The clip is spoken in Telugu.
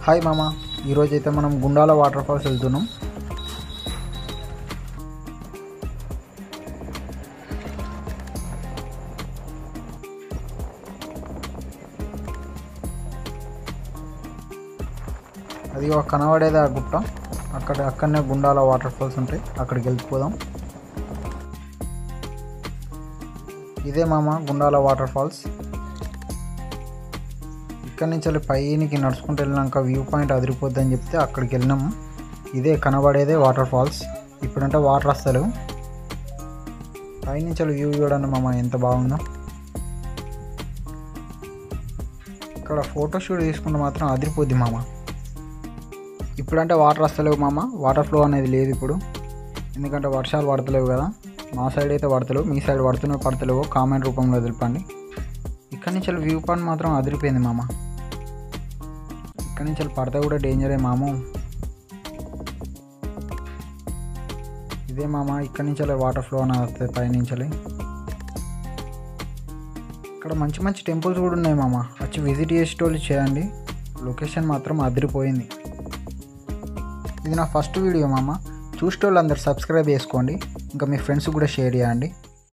హాయ్ మామ, ఈరోజైతే మనం గుండాల వాటర్ ఫాల్స్ వెళ్తున్నాం. అది ఒక కనబడేది ఆ గుట్ట, అక్కడనే గుండాల వాటర్ ఫాల్స్ ఉంటాయి, అక్కడికి వెళ్ళిపోదాం. ఇదే మామ గుండాల వాటర్ ఫాల్స్. ఇక్కడి నుంచి వెళ్ళి పైకి నడుచుకుంటూ వెళ్ళినాక వ్యూ పాయింట్ అదిరిపోద్ది అని చెప్తే అక్కడికి వెళ్ళినాము. ఇదే కనబడేదే వాటర్ ఫాల్స్. ఇప్పుడంటే వాటర్ వస్తలేవు. పైనుంచి వ్యూ చూడండి మామ ఎంత బాగుందో. ఇక్కడ ఫోటోషూట్ తీసుకుంటే మాత్రం అదిరిపోద్ది మామ. ఇప్పుడంటే వాటర్ వస్తలేవు మామ, వాటర్ ఫ్లో అనేది లేదు ఇప్పుడు, ఎందుకంటే వర్షాలు పడతలేవు కదా. మా సైడ్ అయితే పడతలేవు, మీ సైడ్ పడతలేవు కామెంట్ రూపంలో తెలపండి. ఇక్కడి నుంచి వ్యూ పాయింట్ మాత్రం అదిరిపోయింది మామ. ఇక్కడి నుంచి పడితే కూడా డేంజరే మాము. ఇదే మామ, ఇక్కడి నుంచి వాటర్ ఫ్లో అని వస్తుంది పైనుంచి. ఇక్కడ మంచి మంచి టెంపుల్స్ కూడా ఉన్నాయి మామ, వచ్చి విజిట్ చేసేటోళ్ళు చేయండి. లొకేషన్ మాత్రం అదిరిపోయింది. ఇది నా ఫస్ట్ వీడియో మామ, చూసేటోళ్ళు అందరు సబ్స్క్రైబ్ చేసుకోండి, ఇంకా మీ ఫ్రెండ్స్ కూడా షేర్ చేయండి.